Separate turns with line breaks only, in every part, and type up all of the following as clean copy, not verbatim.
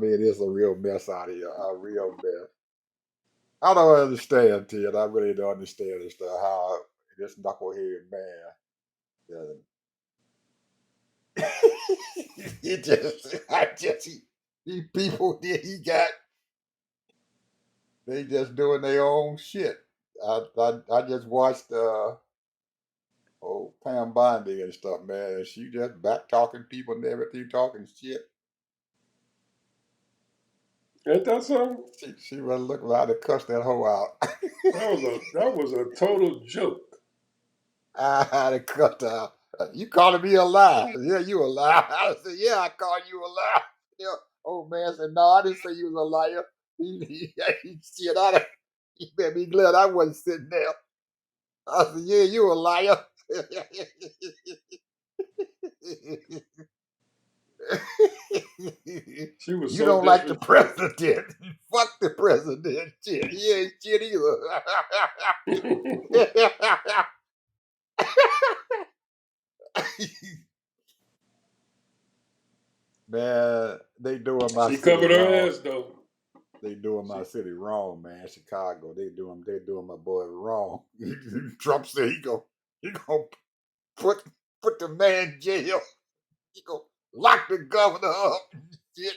mean, it's a real mess out here, a real mess. I don't understand, Ted. I really don't understand this stuff. How this knucklehead man, he these people that he got, they just doing their own shit. I just watched old Pam Bondi and stuff, man, and she just back talking people and everything, talking shit.
Ain't that something?
She really looked like to cuss that hoe out.
That was a total joke.
I had to cut out. You calling me a lie? Yeah, you a lie. I said, yeah, I called you a lie. Yeah. Old man said, no, I didn't say you was a liar. Shit, he better be glad I wasn't sitting there. I said, yeah, you a liar.
She was
You
so
don't like the
disrespectful.
president. Fuck the president. Shit, he ain't shit either. Man, they doing my
She
city
covered her
wrong.
ass though.
They doing my
She,
city wrong, man. Chicago, they doing my boy wrong. Trump said he gonna put put the man in jail. He gonna lock the governor up. Shit.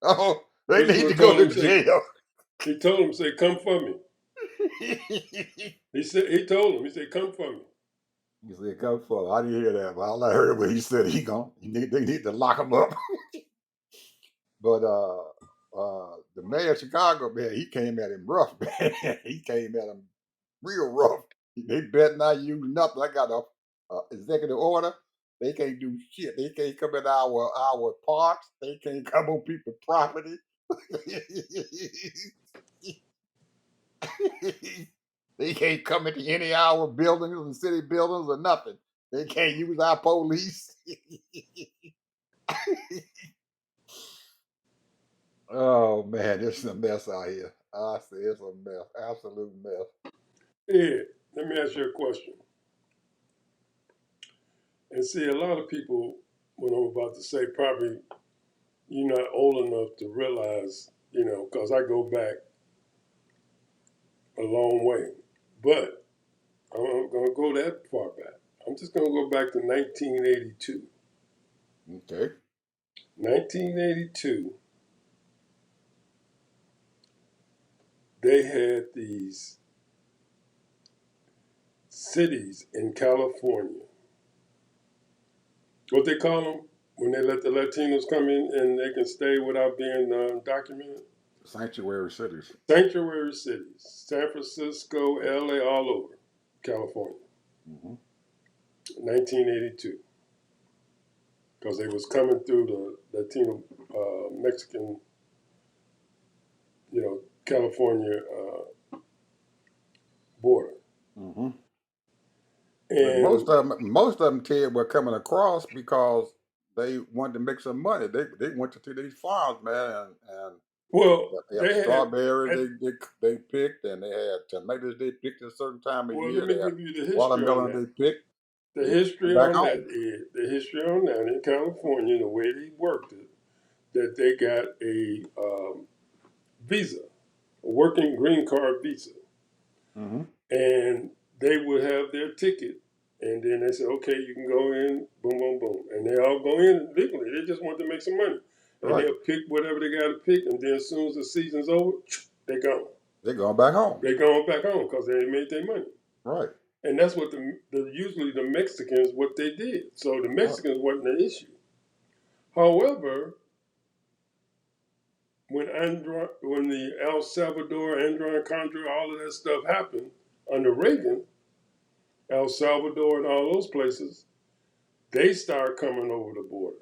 Oh, they
Which
need
one
to go
told
to
him say
jail.
he told him say come for me. He told him he said come for me.
He said, "Come for." I didn't hear that, but all I heard was he said they need to lock him up. But the mayor of Chicago, man, he came at him rough, man. He came at him real rough. They better not use nothing. I got a executive order. They can't do shit. They can't come in our parks. They can't come on people's property. They can't come into any of our buildings and city buildings or nothing. They can't use our police. Oh man, this is a mess out here. I say it's a mess, absolute mess.
Ed, let me ask you a question. And see, a lot of people, what I'm about to say, probably you're not old enough to realize, because I go back a long way. But I'm not going to go that far back. I'm just going to go back to 1982.
Okay.
1982, they had these cities in California. What they call them when they let the Latinos come in and they can stay without being documented?
Sanctuary cities.
Sanctuary cities. San Francisco, LA, all over California.
Hmm.
1982. Because they was coming through the Latino Mexican, California border.
Hmm. But
And
most of them, Ted, were coming across because they wanted to make some money. They went to these farms, man, and
well,
they have
they had.
strawberries they picked, and they had tomatoes they picked at a certain time of
Well, let
year.
me
They had
give you the history on
watermelon
that.
they picked,
The
and they came
history
back
on that
home.
is the history on that in California, the way they worked it, that they got a visa, a working green card visa,
Hmm.
and they would have their ticket, and then they said, okay, you can go in, boom, boom, boom, and they all go in legally. They just want to make some money, and
Right.
they'll pick whatever they got to pick, and then as soon as the season's over, they gone.
They're going back home.
They going back home because they made their money.
Right.
And that's what usually the Mexicans what they did. So the
Right.
Mexicans wasn't an issue. However, when the El Salvador, Andron Contra, all of that stuff happened under Reagan, El Salvador and all those places, they started coming over the border.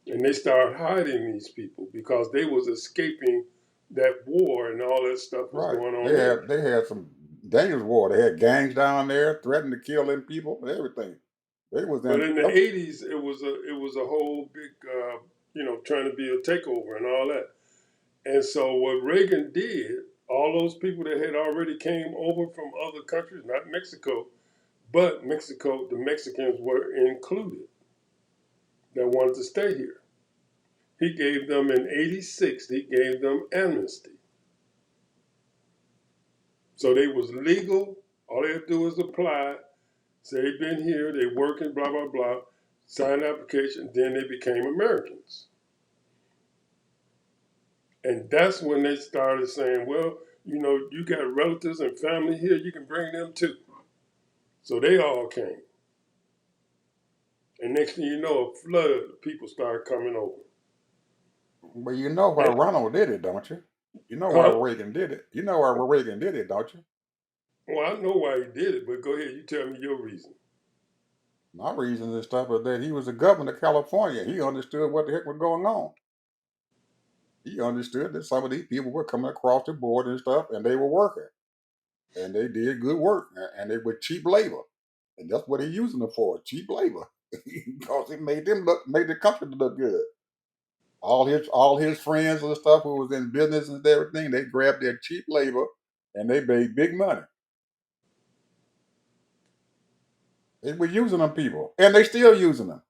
And they started hiding these people because they was escaping that war and all that stuff was
Right.
going on there.
They had some dangerous war. They had gangs down there threatening to kill them people and everything. They was
But
in
in the
trouble.
'80s, it was a whole big, trying to be a takeover and all that. And so what Reagan did, all those people that had already came over from other countries, not Mexico, but Mexico, the Mexicans were included. that wanted to stay here. He gave them in '86. He gave them amnesty, so they was legal. All they had to do was apply, say they've been here, they working, blah blah blah, sign an application, then they became Americans. And that's when they started saying, well, you got relatives and family here, you can bring them too. So they all came. And next thing you know, a flood of people started coming over.
But you know why
And,
Ronald did it, don't you? You know why
huh?
Reagan did it. You know why Reagan did it, don't you?
Well, I know why he did it, but go ahead, you tell me your reason.
My reason and stuff is that he was the governor of California. He understood what the heck was going on. He understood that some of these people were coming across the border and stuff, and they were working, and they did good work, and they were cheap labor, and that's what he using them for, cheap labor, because it made the country look good. All his friends and stuff who was in business and everything, they grabbed their cheap labor, and they made big money. They were using them people, and they still using them.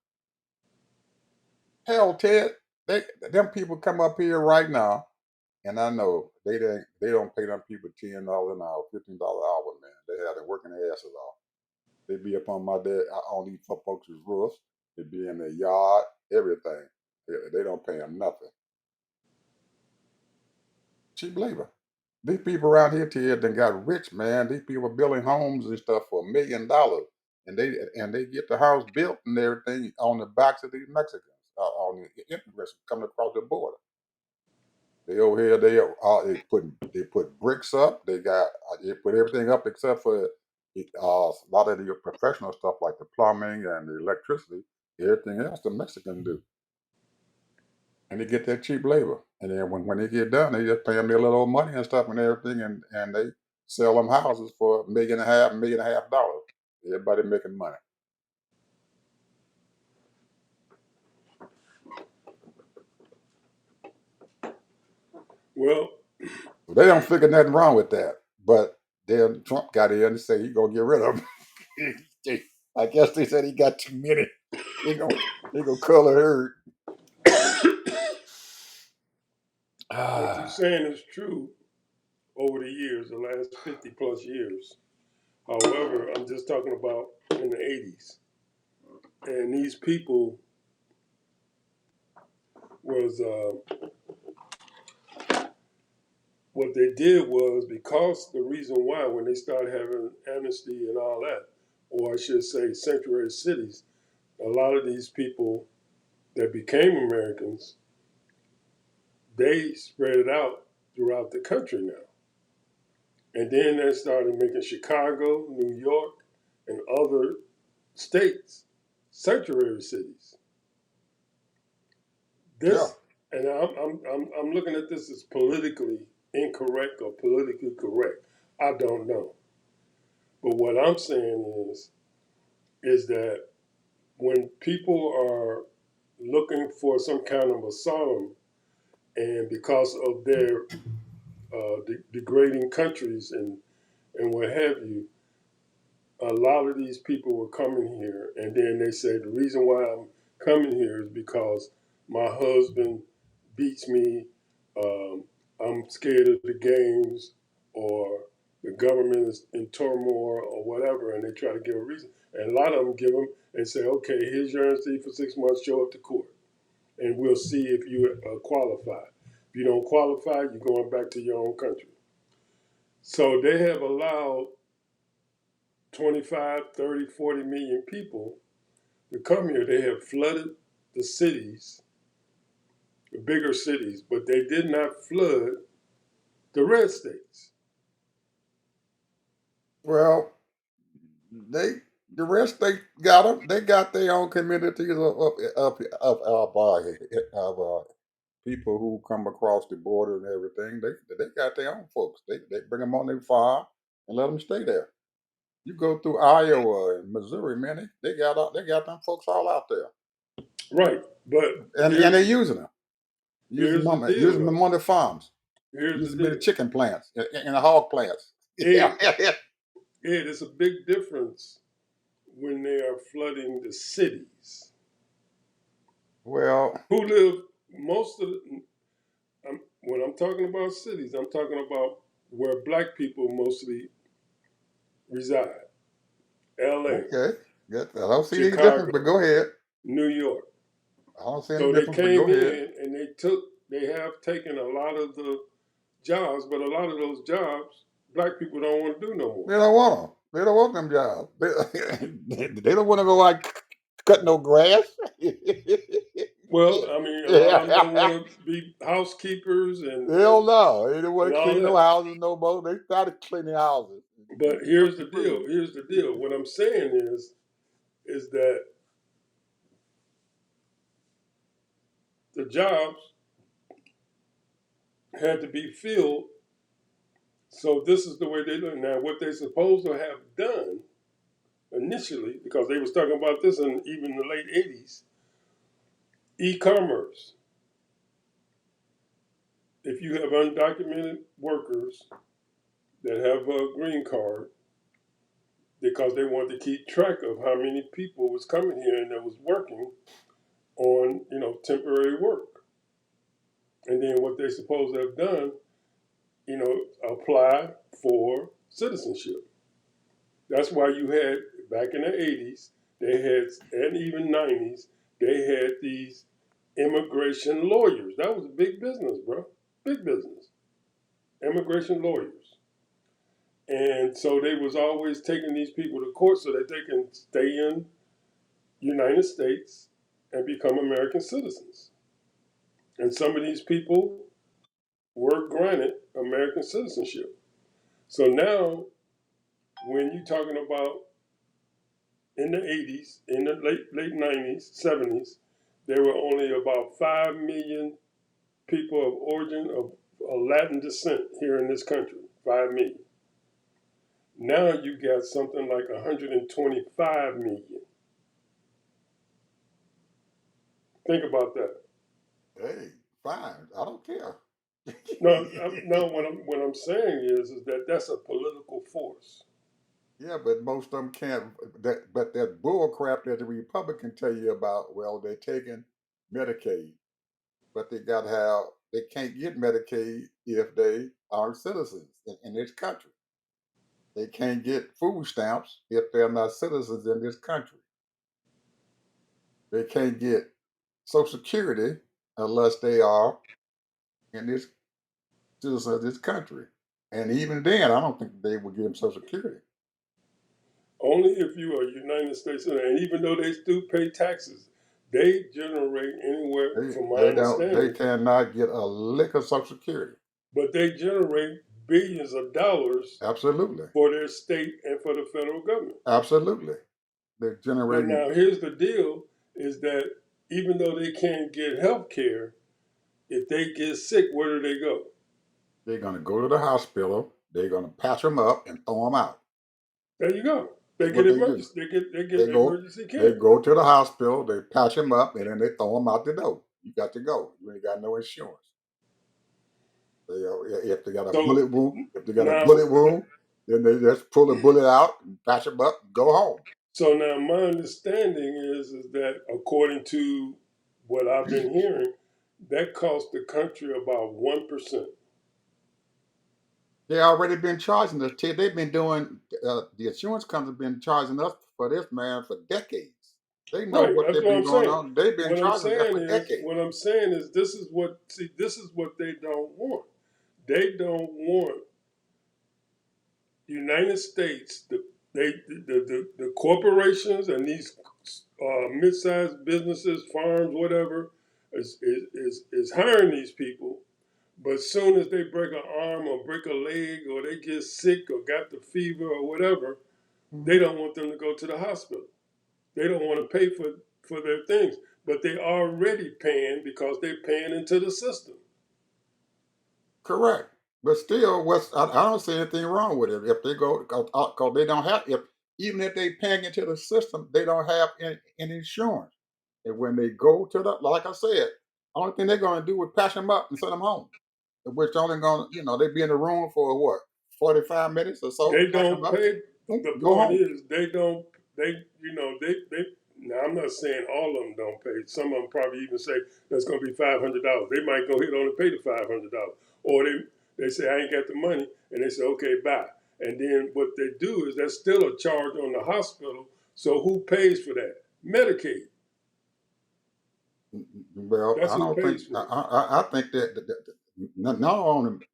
Hell, Ted, them people come up here right now. And I know they don't pay them people $10 an hour, $15 an hour, man. They have them working their asses off. They be up on my dad on these folks' roofs. They be in their yard, everything. They don't pay them nothing. Cheap labor. These people around here then got rich, man. These people are building homes and stuff for $1 million, and they get the house built and everything on the backs of these Mexicans, on the immigrants coming across the border. They over here, they put bricks up. They put everything up except for a lot of the professional stuff like the plumbing and the electricity. Everything else the Mexicans do, and they get that cheap labor. And then when they get done, they just pay them their little money and stuff and everything, and they sell them houses for $1.5 million. Everybody making money.
Well,
They don't figure nothing wrong with that, but then Trump got in and said he gonna get rid of them. I guess they said he got too many. They gonna they gonna color herd.
what you're
Ah,
saying is true over the years, the last 50 plus years. However, I'm just talking about in the '80s. And these people was what they did was because the reason why when they started having amnesty and all that, or I should say sanctuary cities, a lot of these people that became Americans, they spread it out throughout the country now. And then they started making Chicago, New York, and other states sanctuary cities.
yeah.
This, and I'm looking at this as politically incorrect or politically correct. I don't know. But what I'm saying is that when people are looking for some kind of asylum, and because of their degrading countries and what have you, a lot of these people were coming here, and then they said the reason why I'm coming here is because my husband beats me. Um, I'm scared of the games, or the government is in turmoil, or whatever, and they try to give a reason. And a lot of them give them and say, "Okay, here's your amnesty for 6 months. Show up to court, and we'll see if you qualify. If you don't qualify, you're going back to your own country." So they have allowed 25, 30, 40 million people to come here. They have flooded the cities, the bigger cities, but they did not flood the red states.
Well, they the rest they got them. They got their own communities of people who come across the border and everything. They got their own folks. They bring them on their farm and let them stay there. You go through Iowa and Missouri, man. They got them folks all out there,
Right. But
and they're using them,
here's the deal
using
though.
them on the farms,
Here's the
using them in the
deal.
chicken plants and the hog plants. Yeah,
Ed, Ed, it's a big difference when they are flooding the cities.
Well,
Who live most of the, when I'm talking about cities, I'm talking about where black people mostly reside. L.A.,
okay. Good. I don't see any difference, but
Chicago,
go ahead.
New York.
I don't see any
So they
difference, but go
came
ahead.
in and they have taken a lot of the jobs, but a lot of those jobs black people don't want to do no more.
They don't want them. They don't want them jobs. They don't want to go like cut no grass.
Well, I mean, a lot of them don't
Hell
want to be housekeepers
no. They don't want
and
to
all
clean no
that.
houses no more. They started cleaning houses.
But
Push
here's
the
the deal.
food.
Here's the deal. What I'm saying is that the jobs had to be filled. So this is the way they look now. What they supposed to have done initially, because they was talking about this in even the late '80s, e-commerce. If you have undocumented workers that have a green card, because they wanted to keep track of how many people was coming here and that was working on temporary work, and then what they supposed to have done, apply for citizenship. That's why you had back in the '80s, they had, and even '90s, they had these immigration lawyers. That was a big business, bro. Big business. Immigration lawyers. And so they was always taking these people to court so that they can stay in United States and become American citizens. And some of these people were granted American citizenship. So now, when you're talking about in the '80s, in the late '90s, '70s, there were only about 5 million people of origin of Latin descent here in this country. 5 million. Now you got something like 125 million. Think about that.
Hey, fine. I don't care.
No. What I'm saying is that that's a political force.
Yeah, but most of them can't. But that bull crap that the Republican tell you about, well, they're taking Medicaid, but they got to have, they can't get Medicaid if they are citizens in this country. They can't get food stamps if they're not citizens in this country. They can't get Social Security unless they are in this citizens of this country. And even then, I don't think they would give them Social Security.
Only if you are United States citizen, and even though they do pay taxes, they generate anywhere, from my
They don't. They
understanding,
cannot get a lick of Social Security.
but they generate billions of dollars
Absolutely,
for their state and for the federal government.
absolutely. They're
But
generating.
now here's the deal: is that even though they can't get health care, if they get sick, where do they go?
They're going to go to the hospital. They're going to patch them up and throw them out.
There you go. They
That's
get
what they do.
emergency. They get
They go.
emergency
They
care.
go to the hospital. They patch them up, and then they throw them out the door. You got to go. You ain't got no insurance. If they got a
So
bullet wound, if they got a
now,
bullet wound, then they just pull the bullet out and patch them up and go home.
my understanding is that according to what I've been hearing, that cost the country about 1%.
They already been charging us. They've been doing. The insurance company's been charging us for this man for decades. They know
Right.
what
That's
they've
what
been
I'm
going
saying.
on. They've been
What I'm
charging us
saying
for
is,
decades.
this is what they don't want. They don't want United States, the corporations and these mid-sized businesses, farms, whatever, is hiring these people. But soon as they break an arm or break a leg or they get sick or got the fever or whatever, they
Mhm.
don't want them to go to the hospital. They don't want to pay for their things. But they already paying because they're paying into the system.
Correct. But still, I don't see anything wrong with it. If they go, because they don't have, if even if they paying into the system, they don't have any insurance. And when they go to the, like I said, only thing they're going to do is patch them up and send them home. Which only going to, they be in the room for what, 45 minutes or so,
They
patch them
don't
up,
pay.
boom,
The
go
point
home.
is they don't. They Now I'm not saying all of them don't pay. Some of them probably even say that's going to be $500. They might go ahead and only pay the $500, or they say I ain't got the money, and they say okay, bye. And then what they do is that's still a charge on the hospital. So who pays for that? Medicaid.
Well,
That's
I
who
don't think
pays for it.
I think that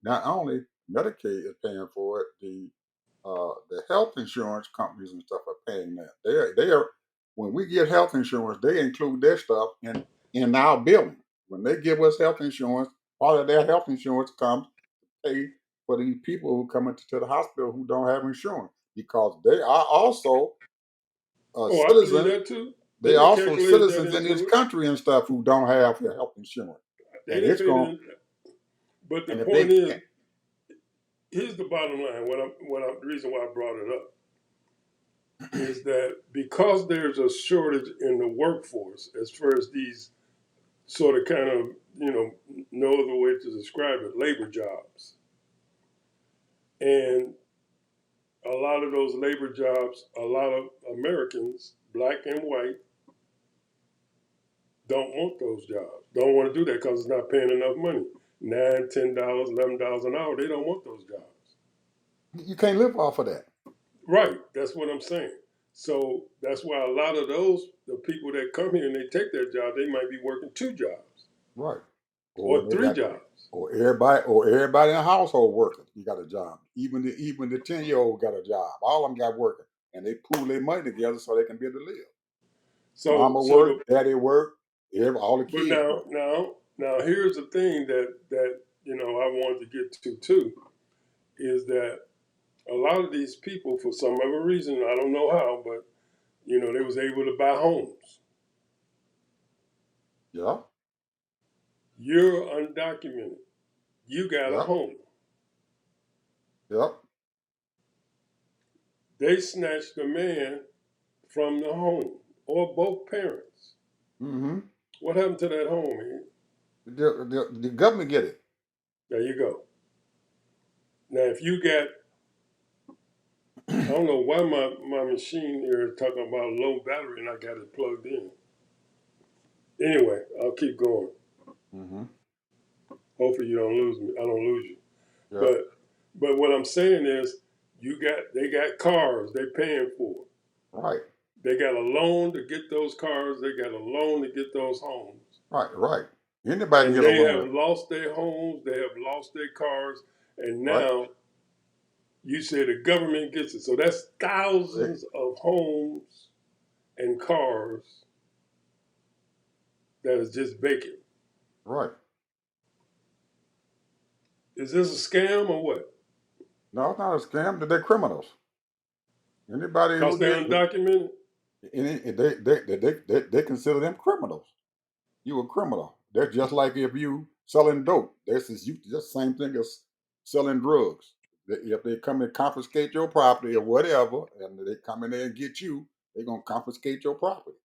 not only Medicaid is paying for it, the health insurance companies and stuff are paying that. They are when we get health insurance, they include their stuff in our billing. When they give us health insurance, part of their health insurance comes to pay for these people who come into the hospital who don't have insurance because they are also
Oh, I believe
citizens.
that too. They
They
didn't
also
calculate that
citizens in this
into it.
country and stuff who don't have health insurance,
They
and
didn't
it's
pay
going.
that. But the
And if
point
they,
is, here's the bottom line. The reason why I brought it up is that because there's a shortage in the workforce as far as these sort of kind of, no other way to describe it, labor jobs. And a lot of those labor jobs, a lot of Americans, black and white, don't want those jobs. Don't want to do that because it's not paying enough money. $9, $10, $11 an hour. They don't want those jobs.
you can't live off of that,
Right. That's what I'm saying. So that's why a lot of the people that come here and they take their job, they might be working two jobs
right? Or
or
they
three
got,
jobs
or everybody in the household working. You got a job. Even the 10-year-old got a job. All of them got working, and they pool their money together so they can be able to live.
So
Mama
so
work,
the
daddy work, all the
but
kids
now
work.
now now here's the thing that I wanted to get to too is that a lot of these people for some other reason I don't know how, but they was able to buy homes.
Yeah,
You're undocumented. You got a
yeah,
home.
yeah.
They snatched the man from the home or both parents.
Mm-hmm.
What happened to that home, man?
The government get it.
There you go. Now, if you got, I don't know why my machine here is talking about low battery and I got it plugged in. Anyway, I'll keep going.
Mm-hmm.
Hopefully you don't lose me. I don't lose you.
Yeah,
But what I'm saying is, they got cars they paying for.
right,
They got a loan to get those cars. They got a loan to get those homes.
right. Anybody can
And
get a
they have
loan,
lost their homes. They have lost their cars. And
right?
now you say the government gets it. So that's
They,
thousands of homes and cars that is just vacant.
right.
Is this a scam or what?
No, it's not a scam. They're criminals. Anybody
Because
who
they're
get
undocumented?
they consider them criminals. You a criminal. They're just like if you selling dope. This is you just same thing as selling drugs. If they come and confiscate your property or whatever, and they come in there and get you, they're gonna confiscate your property.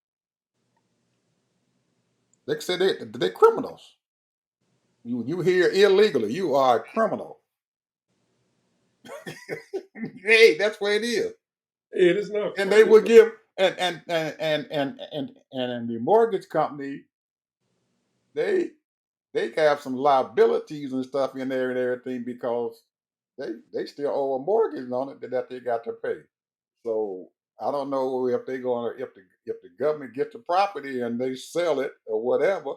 They say they're criminals. You here illegally, you are a criminal. Hey, that's what it is.
It is not
And they
funny,
will
but
give and the mortgage company, they they have some liabilities and stuff in there and everything because they still owe a mortgage on it that they got to pay. So I don't know if they're gonna if the government gets the property and they sell it or whatever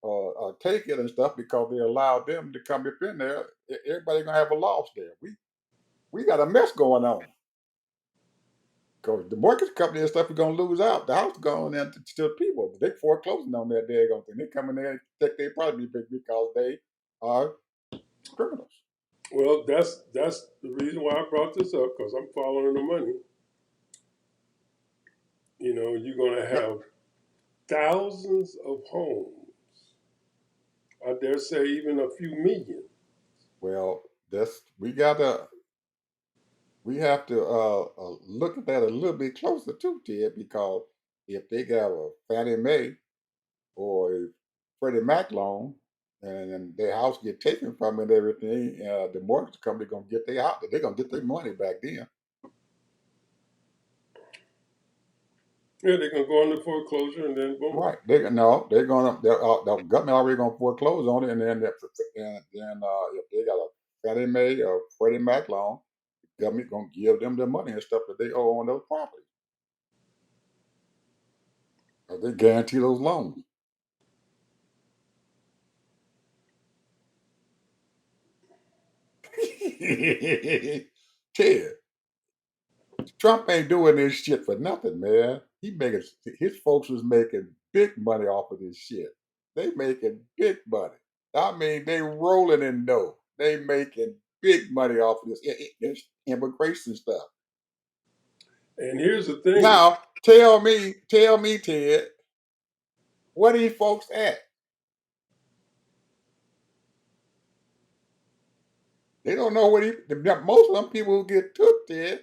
or take it and stuff because they allowed them to come up in there. Everybody gonna have a loss there. We got a mess going on because the mortgage company and stuff is gonna lose out. The house is going to the people. They foreclosing on that daggone thing. They come in there and take their property because they are criminals.
well, that's the reason why I brought this up because I'm following the money. You're going to
Yep.
have thousands of homes. I dare say even a few million.
Well, that's we have to look at that a little bit closer too, Ted, because if they got a Fannie Mae or a Freddie Mac loan and their house get taken from it and everything, the mortgage company gonna get their house. They're gonna get their money back then.
Yeah, they're gonna go into foreclosure and then boom.
Right. They no, they're gonna the government already gonna foreclose on it, and then if they got a Fannie Mae or Freddie Mac loan, the government gonna give them the money and stuff that they owe on those properties. They guarantee those loans. Ted, Trump ain't doing this shit for nothing, man. He making his folks was making big money off of this shit. They making big money. I mean, they rolling in dough. They making big money off of this immigration stuff.
And here's the thing.
Now, tell me, Ted, where these folks at? They don't know what most of them people who get took, Ted.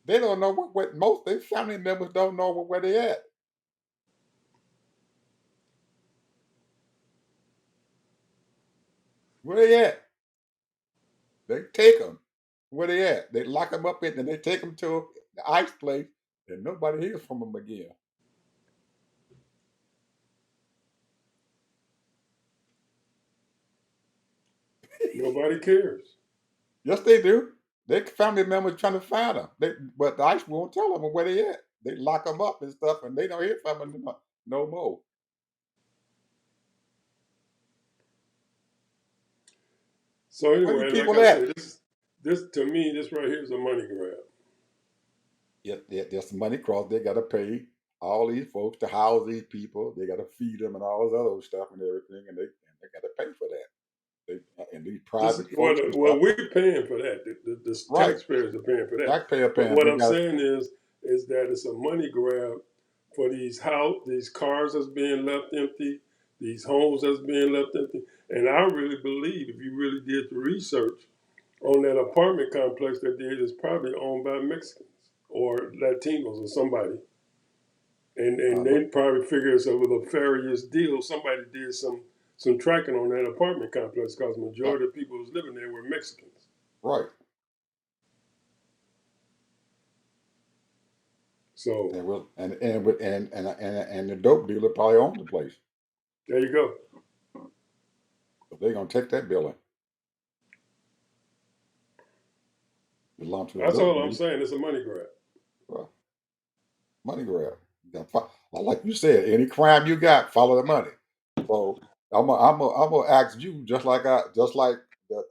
They don't know what most of their family members don't know where they at. Where they at? They take them. Where they at? They lock them up in, and they take them to the ice place, and nobody hears from them again.
Nobody cares.
Yes, they do. Their family members trying to find them. But the ice won't tell them where they at. They lock them up and stuff, and they don't hear from them no more.
So
Where these
anyway, like
people
I
at?
said, this to me, this right here is a money grab.
Yeah, that's the money cross. They got to pay all these folks to house these people. They got to feed them and all this other stuff and everything, and they got to pay for that. And these
This
private
well,
folks and
well,
stuff.
we're paying for that. The
Right.
taxpayers are paying for that.
Taxpayer
But
paying.
what
They
I'm
got
saying is that it's a money grab for these cars that's being left empty, these homes that's being left empty. And I really believe if you really did the research on that apartment complex that did is probably owned by Mexicans or Latinos or somebody. And
look
they probably figure it's a nefarious deal. Somebody did some tracking on that apartment complex because the
uh,
majority of people who's living there were Mexicans.
right.
So
And will and the dope dealer probably owns the place.
there you go.
So they're gonna take that building, belong to the
That's
dope
all I'm
dealer.
saying. It's a money grab.
Well, money grab. Like you said, any crime you got, follow the money. So I'm gonna ask you just like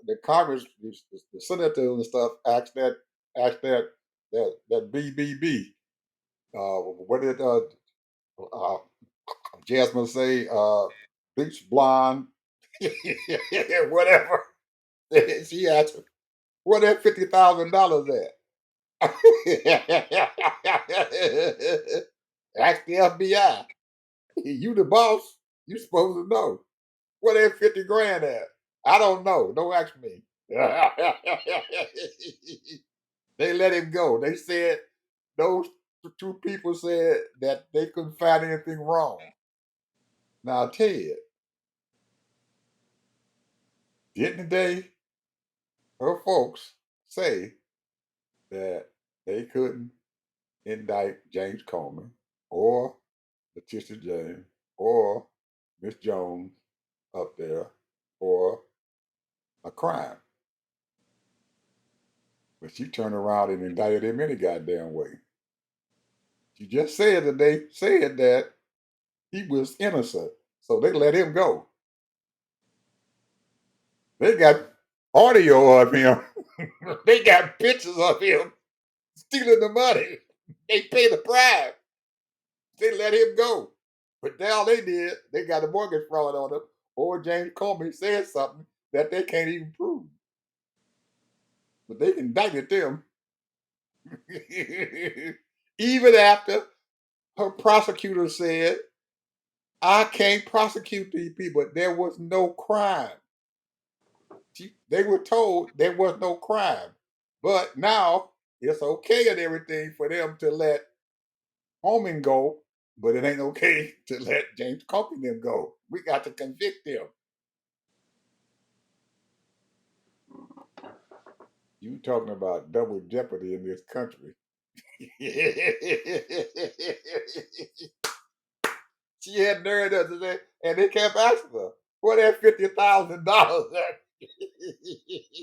the Congress, the senators and stuff asked that BBB. What did uh, Jasmine say? Bleach blonde, whatever. She asked, "Where that $50,000 at?" Ask the FBI. You the boss. You supposed to know. Where that 50 grand at? I don't know. Don't ask me. They let him go. They said those two people said that they couldn't find anything wrong. Now, Ted, didn't they, her folks, say that they couldn't indict James Coleman or Letitia James or Miss Jones up there for a crime? But she turned around and indicted him any goddamn way. She just said that they said that he was innocent. So they let him go. They got audio of him. They got pictures of him stealing the money. They paid the bribe. They let him go. But now they did. They got a mortgage fraud on him. Or James Comey said something that they can't even prove. But they indicted them. Even after her prosecutor said, I can't prosecute these people. There was no crime. They were told there was no crime. But now it's okay and everything for them to let Holman go, but it ain't okay to let James Comey them go. We got to convict them. You talking about double jeopardy in this country. She had nerve to say, and they kept asking her, "Where that $50,000 at?"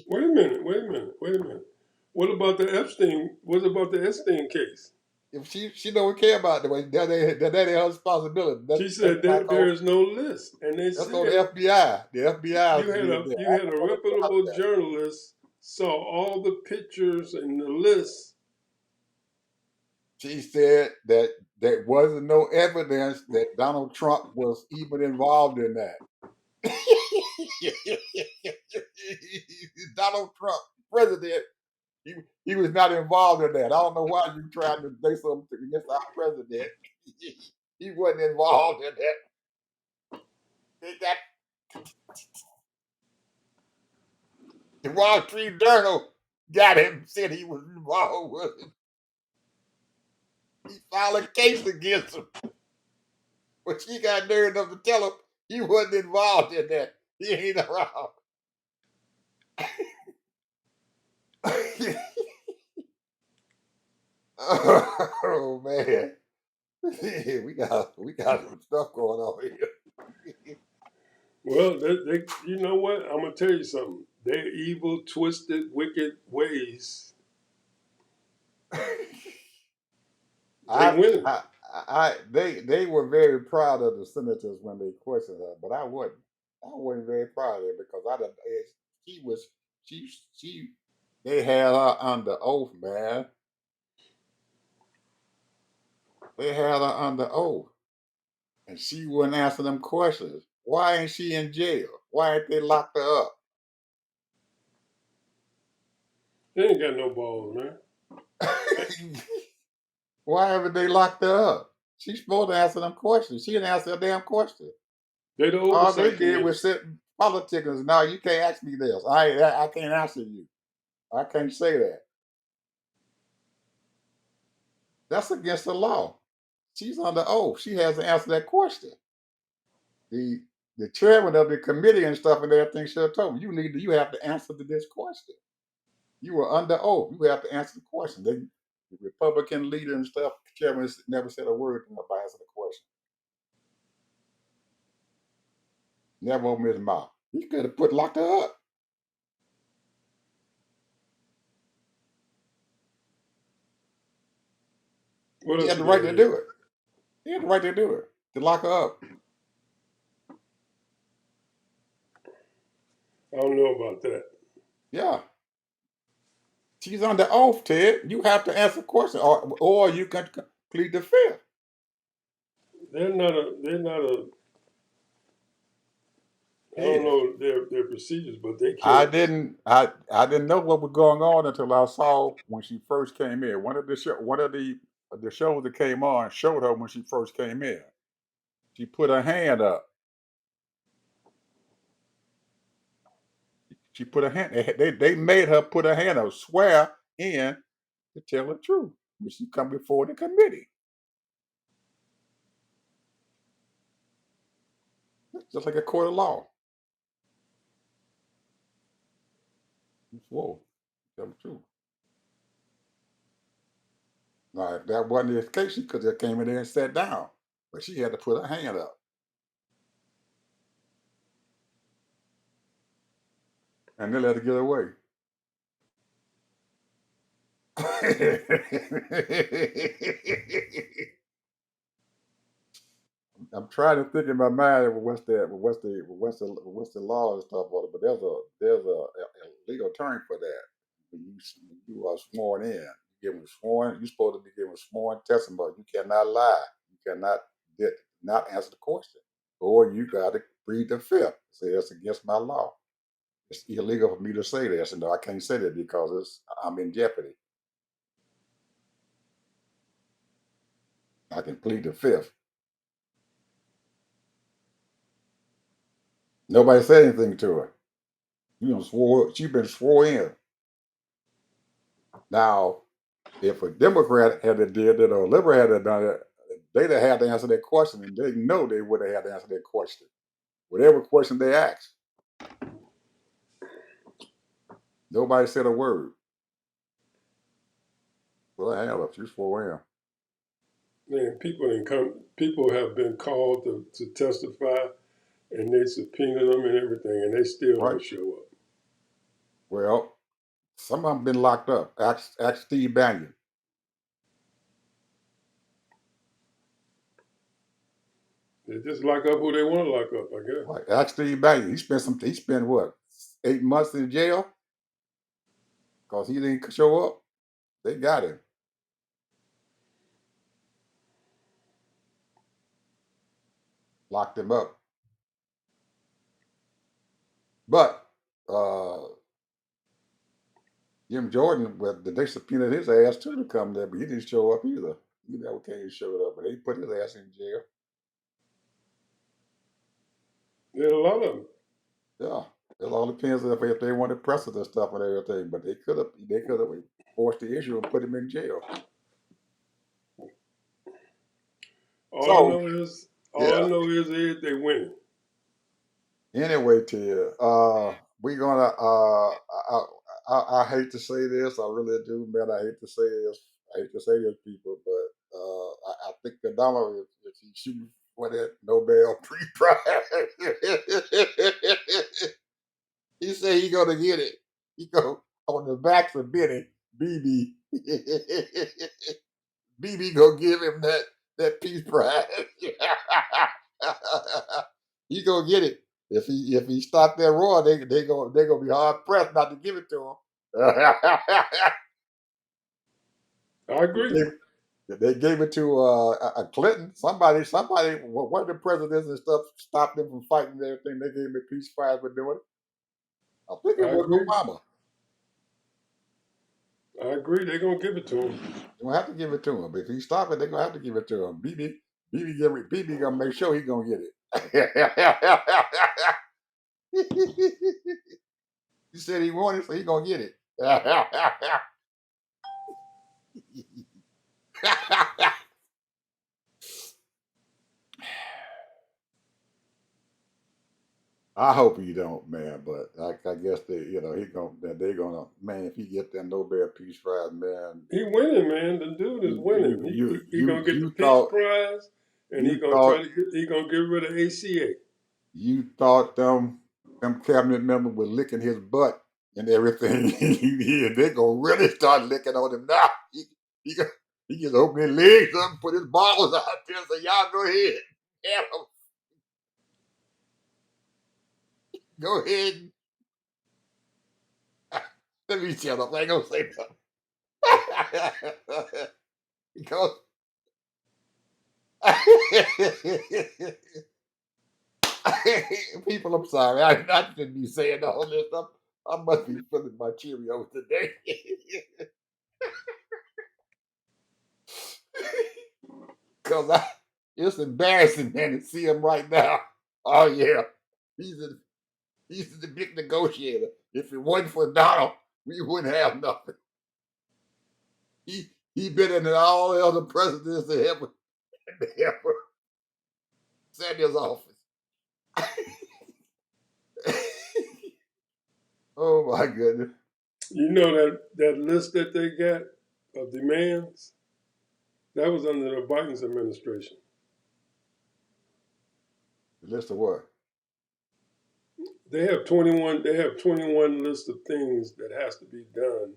Wait a minute. Wait a minute. Wait a minute. What about the Epstein? What about the Epstein case?
If she don't care about the way that ain't her responsibility.
She
That's
said
like
there is no list, and they
that's on the
said
FBI. The FBI did that.
you
I
had
don't
a
know nothing about
reputable
that.
journalist saw all the pictures and the list.
She said that there wasn't no evidence that Donald Trump was even involved in that. Donald Trump, president, he was not involved in that. I don't know why you trying to say something against our president. He wasn't involved in that. The Wall Street Journal got him, said he was involved with it. He filed a case against him. But she got nerve enough to tell him he wasn't involved in that. He ain't around. Oh man. we got some stuff going on here.
Well, you know what? I'm gonna tell you something. Their evil, twisted, wicked ways, they
I,
winning.
they were very proud of the senators when they questioned her, but I wasn't. I wasn't very proud of it because she was she they had her under oath, man. They had her under oath, and she wouldn't answer them questions. Why ain't she in jail? Why ain't they locked her up?
They ain't got no balls, man.
Why haven't they locked her up? She's supposed to answer them questions. She didn't answer a damn question.
They the
All they
oversight
did
committee.
was sit politicians. No, you can't ask me this. I can't answer you. I can't say that. That's against the law. She's under oath. She has to answer that question. The the chairman of the committee and stuff and everything should have told me you have to answer to this question. You were under oath. You have to answer the question. The Republican leader and stuff, chairman never said a word about answering the question. Never opened his mouth. He could have locked her up.
What
He
else
had the
we
right
got
to
here?
do it. He had the right to do it. To lock her up.
I don't know about that.
Yeah. She's under oath, Ted. You have to answer the question, or you can plead the fifth.
They're not a. They're not a. I don't
Hell,
know their procedures, but they
I
can't.
didn't. I didn't know what was going on until I saw when she first came in. One of the shows that came on showed her when she first came in. She put her hand up. She put her hand. They made her put her hand up, swear in to tell the truth when she come before the committee. It's just like a court of law. Whoa, tell the truth. Now, if that wasn't the case, she could have came in there and sat down, but she had to put her hand up, and they let her get away. I'm trying to think in my mind of what's the law and stuff on it, but there's a legal term for that. When you are sworn in, you're supposed to be giving sworn testimony. You cannot lie. You cannot not answer the question, or you got to plead the fifth. Say that's against my law. It's illegal for me to say this, and no, I can't say that because I'm in jeopardy. I can plead the fifth. Nobody said anything to her. She's been sworn in. Now, if a Democrat had did it or a liberal had done it, they'd have had to answer that question, and they know they would have had to answer that question. Whatever question they asked, nobody said a word. Well, I have a few 4 a.m.
Man, people have been called to testify, and they subpoena them and everything, and they still
Right.
don't show up.
Well, some of them been locked up. Ask Steve Bannon.
They just lock up who they want to lock up, I guess.
Like ask Steve Bannon. He spent what 8 months in jail because he didn't show up. They got him. Locked him up. But Jim Jordan, well, they subpoenaed his ass too to come there, but he didn't show up either. He never came and showed up, but they put his ass in jail.
There's a lot of them.
Yeah. It all depends if they wanted precedent stuff and everything, but they could have forced the issue and put him in jail.
All I
So
know is, all I
yeah.
know is they winning.
Anyway, Ted, we're gonna. I hate to say this, I really do, man. I hate to say this. I hate to say this, people, but I think the dollar if he shooting for that Nobel Peace Prize, he said he gonna get it. He go on the backs of Benny BB. BB gonna give him that Peace Prize. He gonna get it. If he stop that roar, they gonna be hard pressed not to give it to him.
I agree.
They gave it to Clinton. One of the presidents and stuff stopped them from fighting and everything. They gave him a Peace Prize for doing it. I think it
I
was
agree.
Obama.
I agree. They're gonna give it to him.
They're gonna have to give it to him. If he stop it, they're gonna have to give it to him. BB gonna make sure he gonna get it. He said he wanted it, so he gonna get it. I hope he don't, man. But I guess they gonna man. If he get that Nobel Peace Prize, man,
He winning, man. The dude is
you
winning. He gonna get the
you
Peace
thought
Prize, and
you thought
he gonna get rid of ACA.
you thought them cabinet members were licking his butt and everything. They gonna really start licking on him now. He, go- he just open his legs up, and put his balls out there, and say, "Y'all go ahead, yeah, go ahead." Let me shut up. I ain't gonna say nothing. Because people, I'm sorry. I shouldn't be saying all this stuff. I must be feeling my Cheerios today. Because it's embarrassing, man, to see him right now. Oh, yeah. He's, a, he's the big negotiator. If it wasn't for Donald, we wouldn't have nothing. He been in all the other presidents that ever sat in his office. Oh, my goodness.
You know that list that they got of demands that was under the Biden's administration.
The list of what?
They have 21. They have 21 lists of things that has to be done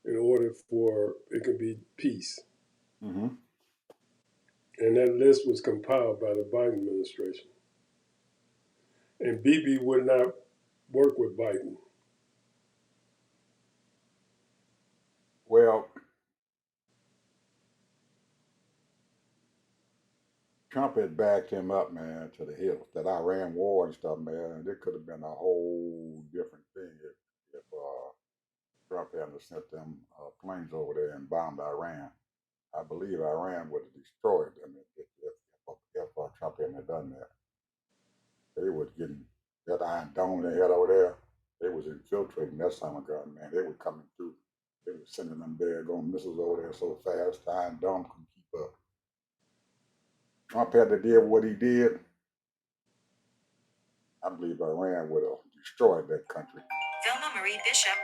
in order for it can be peace.
Mm-hmm.
And that list was compiled by the Biden administration. And Bibi would not work with Biden.
Well, Trump had backed him up, man, to the hilt. That Iran war and stuff, man. It could have been a whole different thing if Trump hadn't sent them planes over there and bombed Iran. I believe Iran would have destroyed them if Trump hadn't done that. They was getting that Iron Dome they had over there. They was infiltrating that son of gun, man. They were coming through. They were sending them going missiles over there so fast, the Iron Dome couldn't keep up. Trump had to deal with what he did. I believe Iran would have destroyed that country.
Velma Marie Bishop.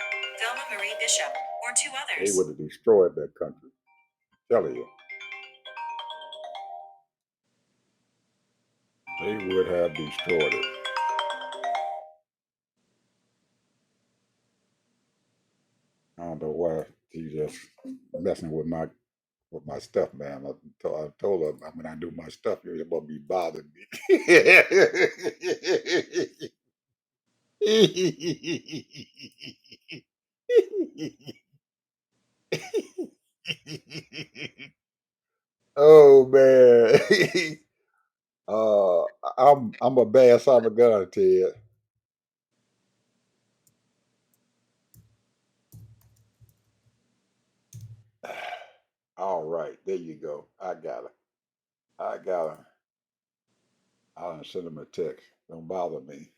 Velma Marie Bishop.
or to others. They would have destroyed that country. I'm telling you. They would have destroyed it. I don't know why she's just messing with my stuff, man. I told her when I do my stuff, you're gonna be bothering me. Oh man. I'm a bad son of a gun, Ted. All right, there you go. I got her. I got her. I'll send him a text. Don't bother me.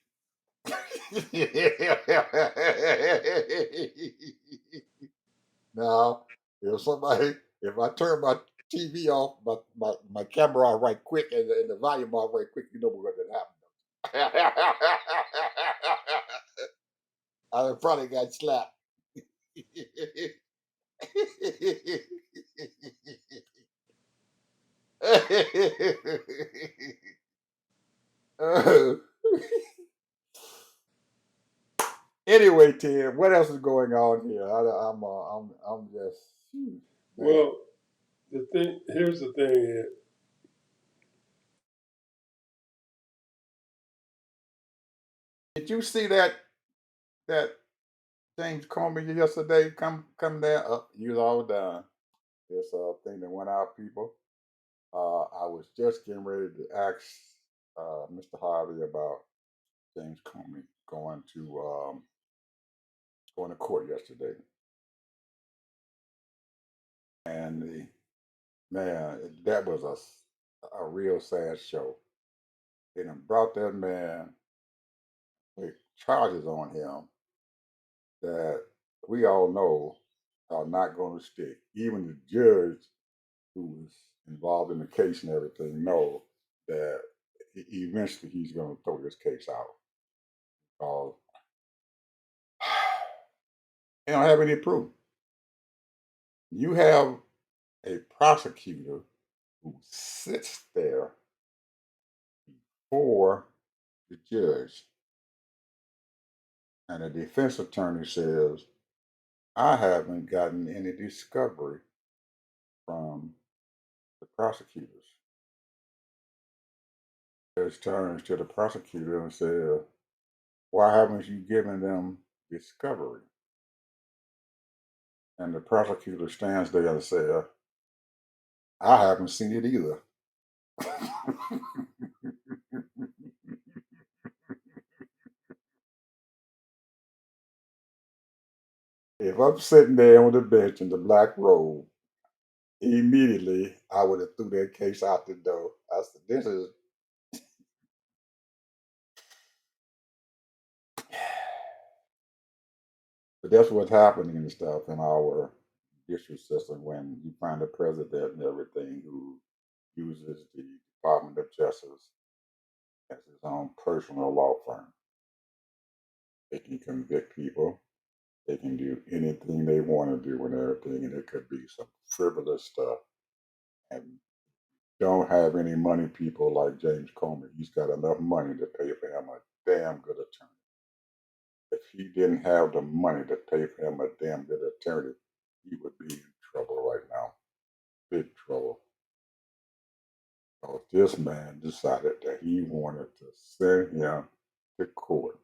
Now, if I turn my TV off, my camera off right quick and the volume off right quick, you know what would happen. I probably got slapped. Anyway, Tim, what else is going on here? I'm just man.
Well, here's the thing here.
Did you see that James Comey yesterday? Come there. You was all done. This thing that went out, people. I was just getting ready to ask Mr. Harvey about James Comey going to court yesterday, and man, that was a real sad show. They done brought that man with charges on him that we all know are not going to stick. Even the judge who was involved in the case and everything know that eventually he's going to throw this case out. Uh, they don't have any proof. You have a prosecutor who sits there for the judge, and the defense attorney says, I haven't gotten any discovery from the prosecutors. The judge turns to the prosecutor and says, why haven't you given them discovery? And the prosecutor stands there and says, I haven't seen it either. If I'm sitting there on the bench in the black robe, immediately I would have threw that case out the door. I said, this is but that's what's happening and stuff in our judicial system when you find a president and everything who uses the Department of Justice as his own personal law firm. They can convict people. They can do anything they want to do and everything, and it could be some frivolous stuff. And don't have any money people like James Comey. He's got enough money to pay for him a damn good attorney. If he didn't have the money to pay for him a damn good attorney, he would be in trouble right now. Big trouble. Because this man decided that he wanted to send him to court.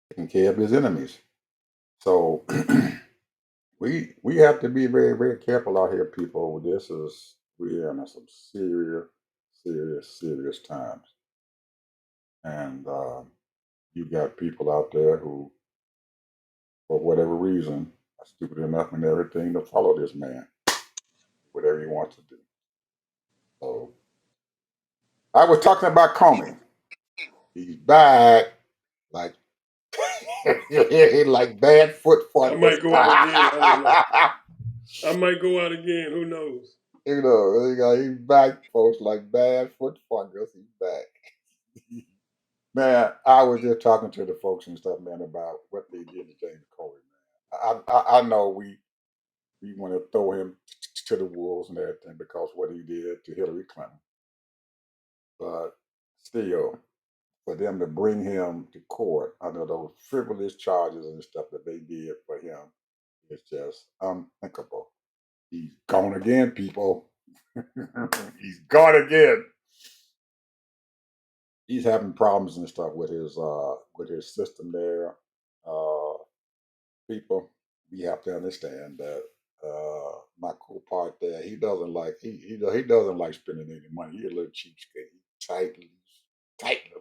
Taking care of his enemies. So we have to be very, very careful out here, people. We're in some serious times. And you got people out there who, for whatever reason, are stupid enough and everything to follow this man, whatever he wants to do. So I was talking about Comey. He's back like like bad foot
I
fungus.
might go out again. I don't know. I might go out again. Who knows?
he's back, folks, like bad foot fungus. He's back. Man, I was just talking to the folks and stuff, man, about what they did to James Cody, man. I know we want to throw him to the wolves and everything because what he did to Hillary Clinton, but still, for them to bring him to court under those frivolous charges and stuff that they did for him, it's just unthinkable. He's gone again, people. He's gone again. He's having problems and stuff with his system there. Uh, People, we have to understand that my co-part there, he doesn't like spending any money. He's a little cheapskate. Tight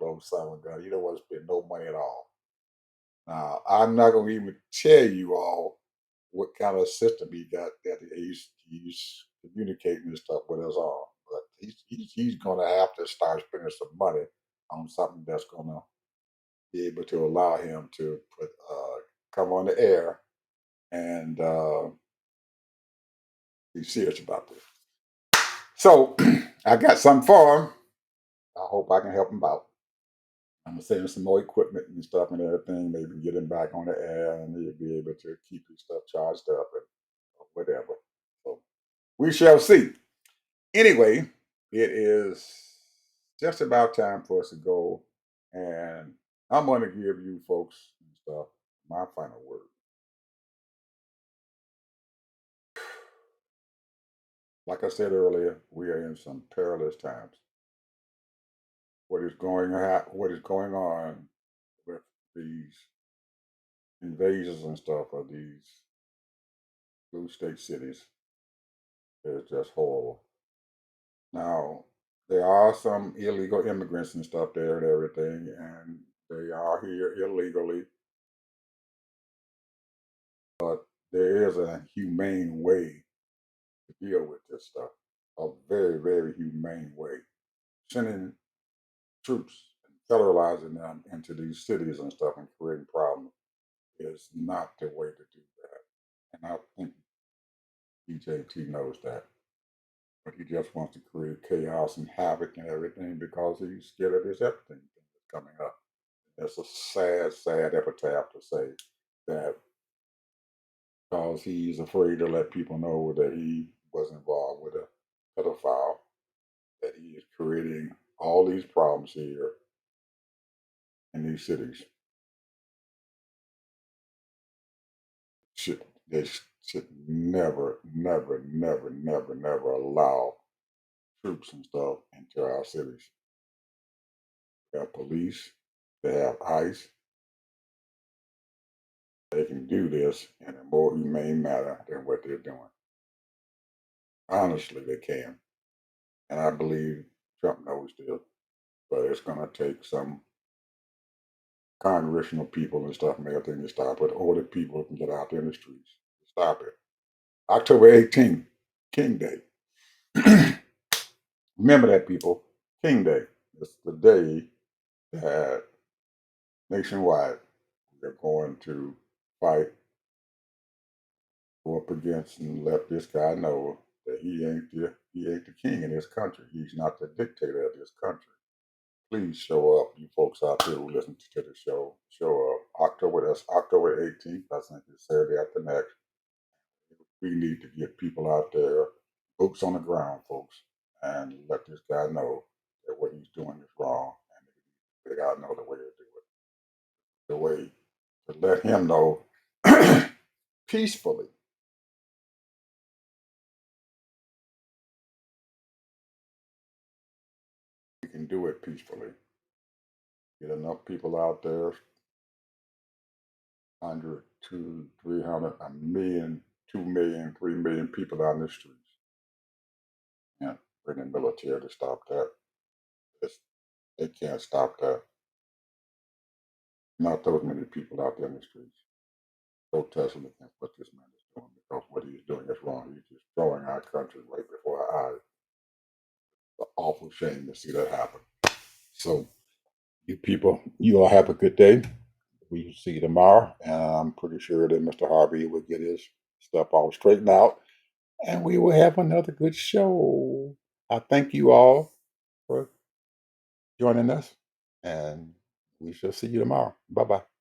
little son of a gun. He don't want to spend no money at all. Now, I'm not going to even tell you all what kind of system he got that he's communicating and stuff with us all. But he's going to have to start spending some money on something that's going to be able to allow him to come on the air and be serious about this. So I got something for him. I hope I can help him out. I'm gonna send him some more equipment and stuff and everything. Maybe get him back on the air, and he'll be able to keep his stuff charged up and whatever. So we shall see. Anyway, it is just about time for us to go, and I'm going to give you folks and stuff my final word. Like I said earlier, we are in some perilous times. What is going on with these invasions and stuff of these blue state cities is just horrible. Now, there are some illegal immigrants and stuff there and everything, and they are here illegally, but there is a humane way to deal with this stuff. A very, very humane way. Sending troops and federalizing them into these cities and stuff and creating problems is not the way to do that. And I think BJT knows that. But he just wants to create chaos and havoc and everything because he's scared of this Epstein thing that's coming up. It's a sad, sad epitaph to say that because he's afraid to let people know that he was involved with a pedophile, that he is creating all these problems here in these cities. Should they should never, never, never, never, never allow troops and stuff into our cities. They have police, they have ICE. They can do this in a more humane manner than what they're doing. Honestly, they can. And I believe Trump knows this, but it's going to take some congressional people and stuff and everything to stop it, or the people can get out there in the streets to stop it. October 18th, King Day. Remember that, people. King Day. It's the day that nationwide we're going to fight, go up against, and let this guy know that he ain't the king in this country. He's not the dictator of this country. Please show up, you folks out there who listen to the show. Show up. That's October 18th. I think it's Saturday after next. We need to get people out there, boots on the ground, folks, and let this guy know that what he's doing is wrong, and they gotta know the way to do it. The way to let him know peacefully. We can do it peacefully. Get enough people out there, 100, 200, 300, a million, 2 million, 3 million people on the streets. And bring the military to stop that. It's, they can't stop that. Not those many people out there in the streets protesting against what this man is doing because what he's doing is wrong. He's destroying our country right before our eyes. It's an awful shame to see that happen. So, you people, you all have a good day. We will see you tomorrow, and I'm pretty sure that Mr. Harvey will get his stuff all straightened out. and we will have another good show. I thank you all for joining us, and we shall see you tomorrow. Bye bye.